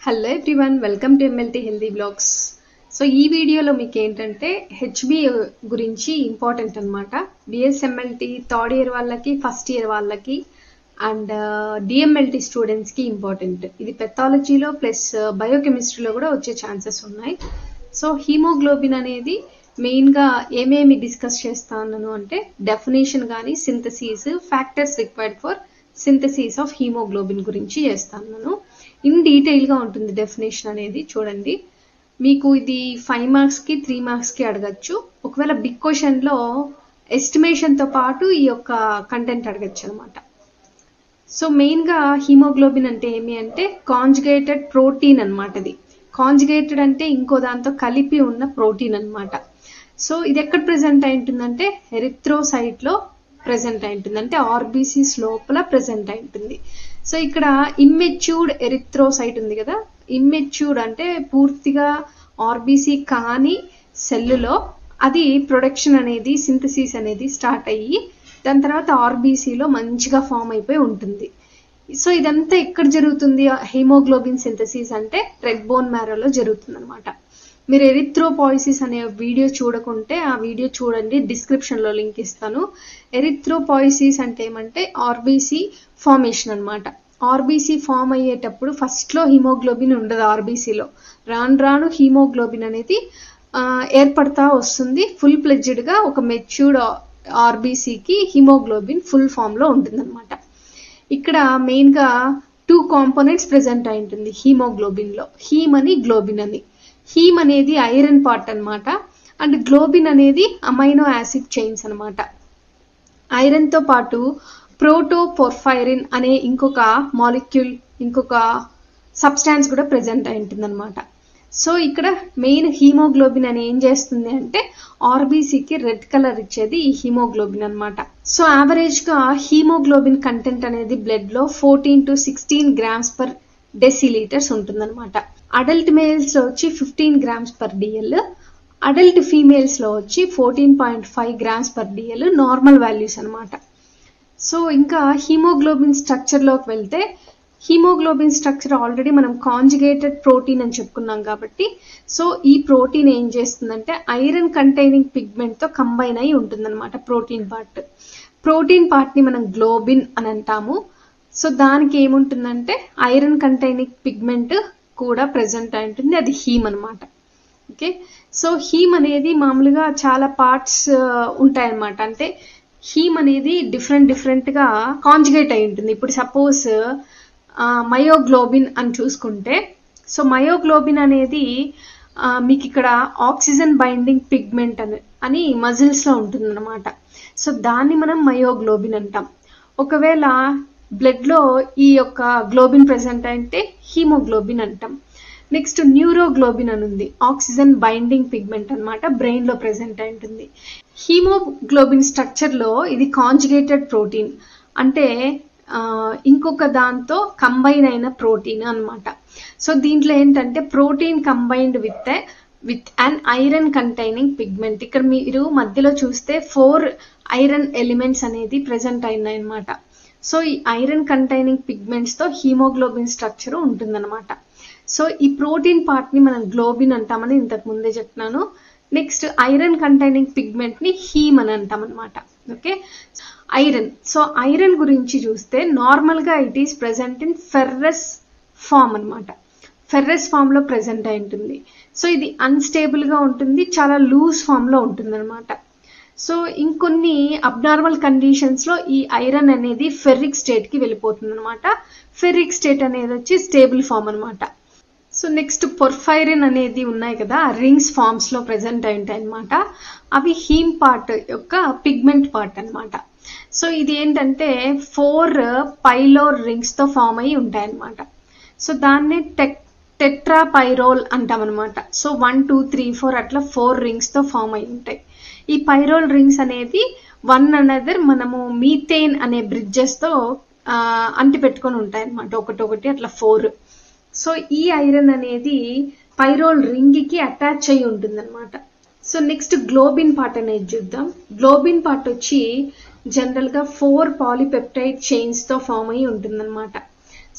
Hello everyone, welcome to MLT healthy blogs. So ఈ వీడియోలో మీకు ఏంటంటే హెచ్బి గురించి ఇంపార్టెంట్ అనమాట. బిఎస్ఎంఎల్టీ థర్డ్ ఇయర్ వాళ్ళకి, ఫస్ట్ ఇయర్ వాళ్ళకి అండ్ డిఎంఎల్టీ స్టూడెంట్స్కి ఇంపార్టెంట్. ఇది పెథాలజీలో ప్లస్ బయోకెమిస్ట్రీలో కూడా వచ్చే ఛాన్సెస్ ఉన్నాయి. సో హీమోగ్లోబిన్ అనేది మెయిన్గా ఏమేమి డిస్కస్ చేస్తాను అంటే డెఫినేషన్ కానీ synthesis, factors required for synthesis of haemoglobin గురించి చేస్తాను. ఇన్ డీటెయిల్గా ఉంటుంది డెఫినేషన్ అనేది. చూడండి, మీకు ఇది 5 మార్క్స్కి 3 మార్క్స్కి అడగచ్చు. ఒకవేళ బిగ్ క్వశ్చన్లో ఎస్టిమేషన్తో పాటు ఈ యొక్క కంటెంట్ అడగచ్చు అనమాట. సో మెయిన్గా హీమోగ్లోబిన్ అంటే ఏమి అంటే కాంజుగేటెడ్ ప్రోటీన్ అనమాట. ఇది కాంజుగేటెడ్ అంటే ఇంకో దాంతో కలిపి ఉన్న ప్రోటీన్ అనమాట. సో ఇది ఎక్కడ ప్రెసెంట్ అయి ఉంటుందంటే ఎరిథ్రోసైట్లో ప్రెసెంట్ అయి ఉంటుంది, అంటే ఆర్బీసీస్ లోపల ప్రెసెంట్ అయి ఉంటుంది. సో ఇక్కడ ఇమ్మెచ్యూర్డ్ ఎరిథ్రోసైట్ ఉంది కదా, ఇమ్మెచ్యూర్డ్ అంటే పూర్తిగా ఆర్బీసీ కాని సెల్లులో అది ప్రొడక్షన్ అనేది, సింథసిస్ అనేది స్టార్ట్ అయ్యి దాని తర్వాత ఆర్బీసీలో మంచిగా ఫామ్ అయిపోయి ఉంటుంది. సో ఇదంతా ఎక్కడ జరుగుతుంది హీమోగ్లోబిన్ సింథసిస్ అంటే రెడ్ బోన్ మ్యారోలో జరుగుతుంది అనమాట. మీరు ఎరిథ్రోపాయిసిస్ అనే వీడియో చూడకుంటే ఆ వీడియో చూడండి, డిస్క్రిప్షన్లో లింక్ ఇస్తాను. ఎరిథ్రోపాయిసిస్ అంటే ఏమంటే ఆర్బీసీ ఫార్మేషన్ అనమాట. ఆర్బీసీ ఫామ్ అయ్యేటప్పుడు ఫస్ట్లో హీమోగ్లోబిన్ ఉండదు ఆర్బీసీలో. రాను రాను హీమోగ్లోబిన్ అనేది ఏర్పడతా వస్తుంది. ఫుల్ ప్లెడ్జ్డ్గా ఒక మెచ్యూర్డ్ ఆర్బీసీకి హీమోగ్లోబిన్ ఫుల్ ఫామ్లో ఉంటుందన్నమాట. ఇక్కడ మెయిన్గా 2 కాంపోనెంట్స్ ప్రెసెంట్ అయి ఉంటుంది హీమోగ్లోబిన్లో, హీమ్ అని, గ్లోబిన్ అని. హీమ్ అనేది ఐరన్ పార్ట్ అనమాట, అండ్ గ్లోబిన్ అనేది అమైనో యాసిడ్ చైన్స్ అనమాట. ఐరన్తో పాటు ప్రోటోపోర్ఫైరిన్ అనే ఇంకొక మాలిక్యూల్, ఇంకొక సబ్స్టాన్స్ కూడా ప్రెసెంట్ అయి ఉంటుంది అనమాట. సో ఇక్కడ మెయిన్ హీమోగ్లోబిన్ అని ఏం చేస్తుంది అంటే ఆర్బీసీకి రెడ్ కలర్ ఇచ్చేది ఈ హీమోగ్లోబిన్ అనమాట. సో యావరేజ్గా హీమోగ్లోబిన్ కంటెంట్ అనేది బ్లడ్లో 14 to 16 grams per డెసిలీటర్స్ ఉంటుందన్నమాట. అడల్ట్ మేల్స్లో వచ్చి 15 grams per DL, అడల్ట్ ఫీమేల్స్లో వచ్చి 14.5 grams per DL normal values అనమాట. సో ఇంకా హీమోగ్లోబిన్ స్ట్రక్చర్లోకి వెళ్తే, హీమోగ్లోబిన్ స్ట్రక్చర్ ఆల్రెడీ మనం కాంజుగేటెడ్ ప్రోటీన్ అని చెప్పుకున్నాం కాబట్టి, సో ఈ ప్రోటీన్ ఏం చేస్తుందంటే ఐరన్ కంటైనింగ్ పిగ్మెంట్తో కంబైన్ అయి ఉంటుందన్నమాట. ప్రోటీన్ పార్ట్ని మనం గ్లోబిన్ అని అంటాము. సో దానికి ఏముంటుందంటే ఐరన్ కంటైనింగ్ పిగ్మెంట్ కూడా ప్రెసెంట్ అయి ఉంటుంది, అది హీమ్ అనమాట. ఓకే, సో హీమ్ అనేది మామూలుగా చాలా పార్ట్స్ ఉంటాయన్నమాట. అంటే హీమ్ అనేది డిఫరెంట్గా కాంజుగేట్ అయి ఉంటుంది. ఇప్పుడు సపోజ్ మయోగ్లోబిన్ అని చూసుకుంటే, సో మయోగ్లోబిన్ అనేది మీకు ఇక్కడ ఆక్సిజన్ బైండింగ్ పిగ్మెంట్ అని మజిల్స్లో ఉంటుంది అనమాట. సో దాన్ని మనం మయోగ్లోబిన్ అంటాం. ఒకవేళ బ్లడ్లో ఈ యొక్క గ్లోబిన్ ప్రెసెంట్ అంటే హీమోగ్లోబిన్ అంటాం. నెక్స్ట్ న్యూరోగ్లోబిన్ అని ఉంది, ఆక్సిజన్ బైండింగ్ పిగ్మెంట్ అనమాట, బ్రెయిన్లో ప్రెసెంట్ అయి ఉంటుంది. హీమోగ్లోబిన్ స్ట్రక్చర్లో ఇది కాంజుగేటెడ్ ప్రోటీన్, అంటే ఇంకొక దాంతో కంబైన్ అయిన ప్రోటీన్ అనమాట. సో దీంట్లో ఏంటంటే protein combined with an iron containing pigment. ఇక్కడ మీరు మధ్యలో చూస్తే 4 ఐరన్ ఎలిమెంట్స్ అనేది ప్రెసెంట్ అయినాయి అనమాట. సో ఈ ఐరన్ కంటైనింగ్ పిగ్మెంట్స్తో హీమోగ్లోబిన్ స్ట్రక్చర్ ఉంటుందన్నమాట. సో ఈ ప్రోటీన్ పార్ట్ని మనం గ్లోబిన్ అంటామని ఇంతకు ముందే చెప్తున్నాను. నెక్స్ట్ ఐరన్ కంటైనింగ్ పిగ్మెంట్ని హీమ్ అని అంటాం అనమాట. Okay, iron. సో ఐరన్ గురించి చూస్తే నార్మల్గా it is present in ferrous form అనమాట. ఫెర్రస్ ఫామ్లో ప్రెసెంట్ అయి ఉంటుంది. సో ఇది అన్స్టేబుల్గా ఉంటుంది, చాలా లూజ్ ఫామ్లో ఉంటుంది అనమాట. సో ఇంకొన్ని అబ్నార్మల్ కండిషన్స్లో ఈ ఐరన్ అనేది ఫెర్రిక్ స్టేట్కి వెళ్ళిపోతుంది అనమాట. ఫెర్రిక్ స్టేట్ అనేది వచ్చి స్టేబుల్ ఫామ్ అనమాట. సో నెక్స్ట్ పొర్ఫైరిన్ అనేది ఉన్నాయి కదా, రింగ్స్ ఫామ్స్లో ప్రెసెంట్ అయి ఉంటాయి అనమాట. అవి హీమ్ పార్ట్ యొక్క పిగ్మెంట్ పార్ట్ అనమాట. సో ఇది ఏంటంటే 4 పైలోర్ రింగ్స్తో ఫామ్ అయ్యి ఉంటాయి అనమాట. సో దాన్నే టెట్రాపైరోల్ అంటాం అనమాట. సో 1, 2, 3, 4 అట్లా 4 రింగ్స్తో ఫామ్ అయి ఉంటాయి. ఈ పైరోల్ రింగ్స్ అనేది వన్ అనదర్ మనము మీథేన్ అనే బ్రిడ్జెస్తో అంటి పెట్టుకొని ఉంటాయి అనమాట, ఒకటి అట్లా 4. సో ఈ ఐరన్ అనేది పైరోల్ రింగ్కి అటాచ్ అయి ఉంటుంది అనమాట. సో నెక్స్ట్ గ్లోబిన్ పార్ట్ అనేది చూద్దాం. గ్లోబిన్ పార్ట్ వచ్చి జనరల్గా 4 పాలిపెప్టైడ్ చైన్స్తో ఫామ్ అయి ఉంటుంది అనమాట.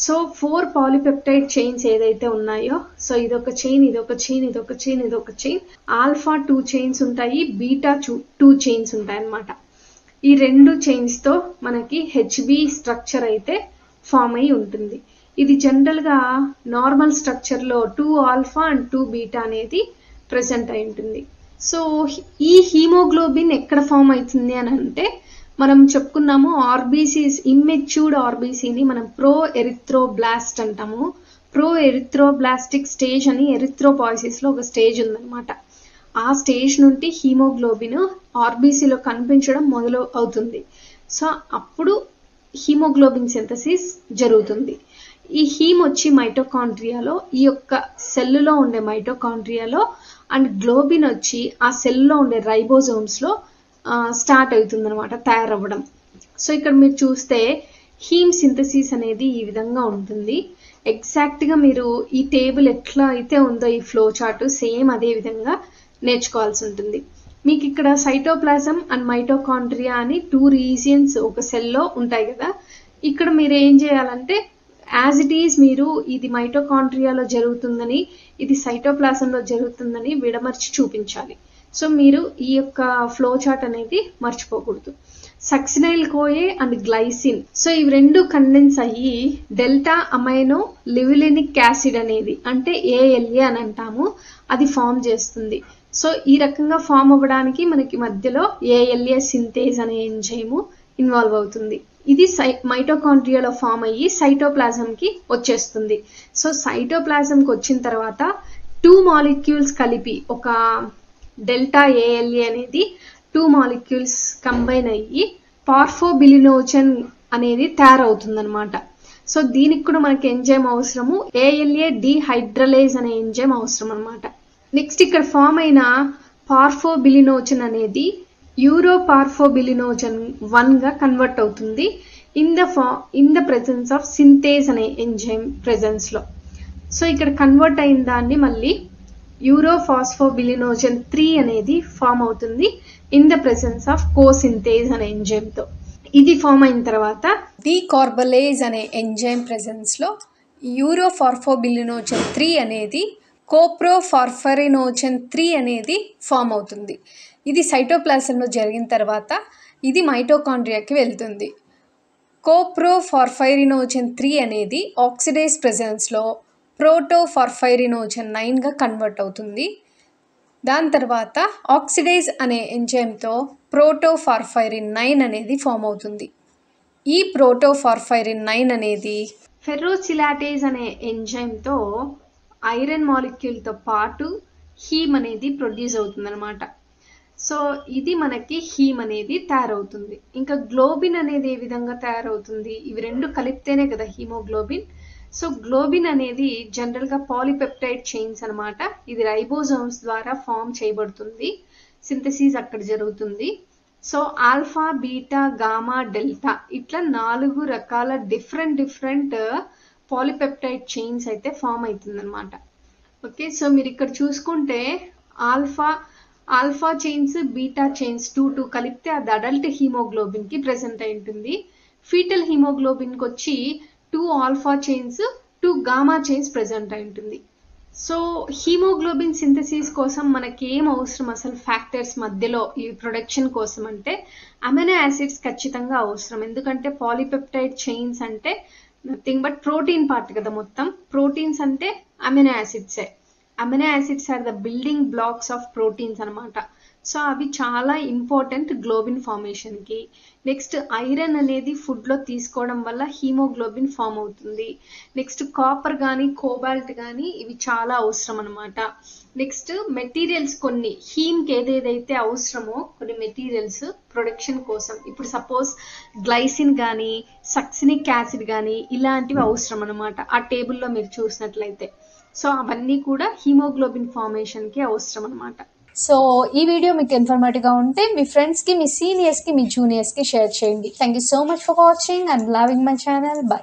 సో 4 పాలిపెప్టైడ్ చైన్స్ ఏదైతే ఉన్నాయో, సో ఇదొక చైన్, ఇదొక చైన్, ఇదొక చైన్, ఇదొక చైన్, ఆల్ఫా 2 చైన్స్ ఉంటాయి, బీటా 2 చైన్స్ ఉంటాయి అన్నమాట. ఈ 2 చైన్స్ తో మనకి హెచ్బి స్ట్రక్చర్ అయితే ఫామ్ అయి ఉంటుంది. ఇది జనరల్ గా నార్మల్ స్ట్రక్చర్ లో 2 ఆల్ఫా అండ్ 2 బీటా అనేది ప్రెసెంట్ అయి ఉంటుంది. సో ఈ హీమోగ్లోబిన్ ఎక్కడ ఫామ్ అవుతుంది అని అంటే, మనం చెప్పుకున్నాము ఆర్బీసీస్, ఇమ్మెచ్యూర్డ్ ఆర్బీసీని మనం ప్రో ఎరిథ్రోబ్లాస్ట్ అంటాము. ప్రో ఎరిథ్రోబ్లాస్టిక్ స్టేజ్ అని ఎరిథ్రోపాయిసిస్ లో ఒక స్టేజ్ ఉందన్నమాట. ఆ స్టేజ్ నుండి హీమోగ్లోబిన్ ఆర్బీసీలో కనిపించడం మొదలు అవుతుంది. సో అప్పుడు హీమోగ్లోబిన్ సింథసిస్ జరుగుతుంది. ఈ హీమ్ వచ్చి మైటోకాండ్రియాలో, ఈ యొక్క సెల్లులో ఉండే మైటోకాండ్రియాలో, అండ్ గ్లోబిన్ వచ్చి ఆ సెల్లో ఉండే రైబోజోమ్స్ లో స్టార్ట్ అవుతుంది అనమాట, తయారవ్వడం. సో ఇక్కడ మీరు చూస్తే హీమ్ సింథసిస్ అనేది ఈ విధంగా ఉంటుంది. ఎగ్జాక్ట్ గా మీరు ఈ టేబుల్ ఎట్లా అయితే ఉందో ఈ ఫ్లో చార్ట్ సేమ్ అదే విధంగా నేర్చుకోవాల్సి ఉంటుంది. మీకు ఇక్కడ సైటోప్లాజం అండ్ మైటోకాండ్రియా అని 2 రీజియన్స్ ఒక సెల్లో ఉంటాయి కదా. ఇక్కడ మీరు ఏం చేయాలంటే, యాజ్ ఇట్ ఈజ్ మీరు ఇది మైటోకాండ్రియాలో జరుగుతుందని, ఇది సైటోప్లాజంలో జరుగుతుందని విడమర్చి చూపించాలి. సో మీరు ఈ యొక్క ఫ్లో చార్ట్ అనేది మర్చిపోకూడదు. సక్సినైల్ కోఏ అండ్ గ్లైసిన్, సో ఇవి 2 కండెన్స్ అయ్యి డెల్టా అమైనో లివిలినిక్ యాసిడ్ అనేది, అంటే ఏఎల్ఏ అని అంటాము, అది ఫామ్ చేస్తుంది. సో ఈ రకంగా ఫామ్ అవ్వడానికి మనకి మధ్యలో ఏఎల్ఏ సింథేజ్ అనే ఎంజైమ్ ఇన్వాల్వ్ అవుతుంది. ఇది మైటోకాండ్రియాలో ఫామ్ అయ్యి సైటోప్లాజం కి వచ్చేస్తుంది. సో సైటోప్లాజం కి వచ్చిన తర్వాత 2 మాలిక్యూల్స్ కలిపి, ఒక డెల్టా ఏఎల్ఏ అనేది 2 మాలిక్యూల్స్ కంబైన్ అయ్యి పార్ఫోబిలినోజన్ అనేది తయారవుతుంది అనమాట. సో దీనికి కూడా మనకి ఎంజైమ్ అవసరము, ఏఎల్ఏ డిహైడ్రలేజ్ అనే ఎంజైమ్ అవసరం అనమాట. నెక్స్ట్ ఇక్కడ ఫామ్ అయిన పార్ఫోబిలినోజన్ అనేది యూరోపార్ఫోబిలినోజన్ 1 గా కన్వర్ట్ అవుతుంది in the presence of synthase అనే ఎంజైమ్ ప్రెసెన్స్ లో. సో ఇక్కడ కన్వర్ట్ అయిన దాన్ని మళ్ళీ యూరోఫాస్ఫోబిలినోజన్ 3 అనేది ఫామ్ అవుతుంది ఇన్ ద ప్రెసెన్స్ ఆఫ్ కోసింథేజ్ అనే ఎంజైమ్ తో. ఇది ఫామ్ అయిన తర్వాత డీకార్బలేజ్ అనే ఎంజైమ్ ప్రెసెన్స్ లో యూరోఫార్ఫోబిలినోజన్ 3 అనేది కోప్రోఫార్ఫరినోజన్ 3 అనేది ఫామ్ అవుతుంది. ఇది సైటోప్లాజంలో జరిగిన తర్వాత ఇది మైటోకాండ్రియాకి వెళ్తుంది. కోప్రోఫార్ఫైరినోజన్ 3 అనేది ఆక్సిడేజ్ ప్రెసెన్స్లో ప్రోటోఫార్ఫైరినోజన్ 9 గా కన్వర్ట్ అవుతుంది. దాని తర్వాత ఆక్సిడేజ్ అనే ఎంజైమ్తో ప్రోటోఫార్ఫైరిన్ 9 అనేది ఫామ్ అవుతుంది. ఈ ప్రోటోఫార్ఫైరిన్ 9 అనేది ఫెర్రోసిలాటేజ్ అనే ఎంజైమ్తో ఐరన్ మాలిక్యూల్తో పాటు హీమ్ అనేది ప్రొడ్యూస్ అవుతుంది అనమాట. సో ఇది మనకి హీమ్ అనేది తయారవుతుంది. ఇంకా గ్లోబిన్ అనేది ఏ విధంగా తయారవుతుంది, ఇవి 2 కలిపితేనే కదా హీమోగ్లోబిన్. సో గ్లోబిన్ అనేది జనరల్ గా పాలిపెప్టైడ్ చైన్స్ అనమాట. ఇది రైబోజోమ్స్ ద్వారా ఫామ్ చేయబడుతుంది, సింథసిస్ అక్కడ జరుగుతుంది. So alpha, beta, gamma, delta ఇట్లా 4 రకాల డిఫరెంట్ పాలిపెప్టైడ్ చైన్స్ అయితే ఫామ్ అవుతుంది అనమాట. ఓకే, సో మీరు ఇక్కడ చూసుకుంటే ఆల్ఫా చైన్స్, బీటా చైన్స్ 2 కలిపితే అది అడల్ట్ హీమోగ్లోబిన్ కి ప్రెసెంట్ అయి ఉంటుంది. ఫీటల్ హీమోగ్లోబిన్ కి వచ్చి 2 alpha chains, 2 gamma chains present అయి ఉంటుంది. సో హీమోగ్లోబిన్ సింథసిస్ కోసం మనకి ఏం అవసరం అసలు ఫ్యాక్టర్స్ మధ్యలో ఈ ప్రొడక్షన్ కోసం అంటే అమినో యాసిడ్స్ ఖచ్చితంగా అవసరం. ఎందుకంటే పాలిపెప్టైడ్ చైన్స్ అంటే నథింగ్ బట్ ప్రోటీన్ పార్ట్ కదా, మొత్తం ప్రోటీన్స్ అంటే అమినో యాసిడ్సే. Amino acids are the building blocks of proteins అనమాట. సో అవి చాలా ఇంపార్టెంట్ గ్లోబిన్ ఫార్మేషన్ కి. నెక్స్ట్ ఐరన్ అనేది ఫుడ్ లో తీసుకోవడం వల్ల హీమోగ్లోబిన్ ఫామ్ అవుతుంది. నెక్స్ట్ కాపర్ కానీ కోబాల్ట్ కానీ ఇవి చాలా అవసరం అనమాట. నెక్స్ట్ మెటీరియల్స్ కొన్ని హీమ్కి ఏదేదైతే అవసరమో కొన్ని మెటీరియల్స్ ప్రొడక్షన్ కోసం, ఇప్పుడు సపోజ్ గ్లైసిన్ కానీ సక్సినిక్ యాసిడ్ కానీ ఇలాంటివి అవసరం అనమాట ఆ టేబుల్లో మీరు చూసినట్లయితే. సో అవన్నీ కూడా హీమోగ్లోబిన్ ఫార్మేషన్ కి అవసరం అనమాట. సో ఈ వీడియో మీకు ఇన్ఫర్మేటివ్గా ఉంటే మీ ఫ్రెండ్స్కి, మీ సీనియర్స్కి, మీ జూనియర్స్కి షేర్ చేయండి. Thank you so much for watching and loving my channel. By.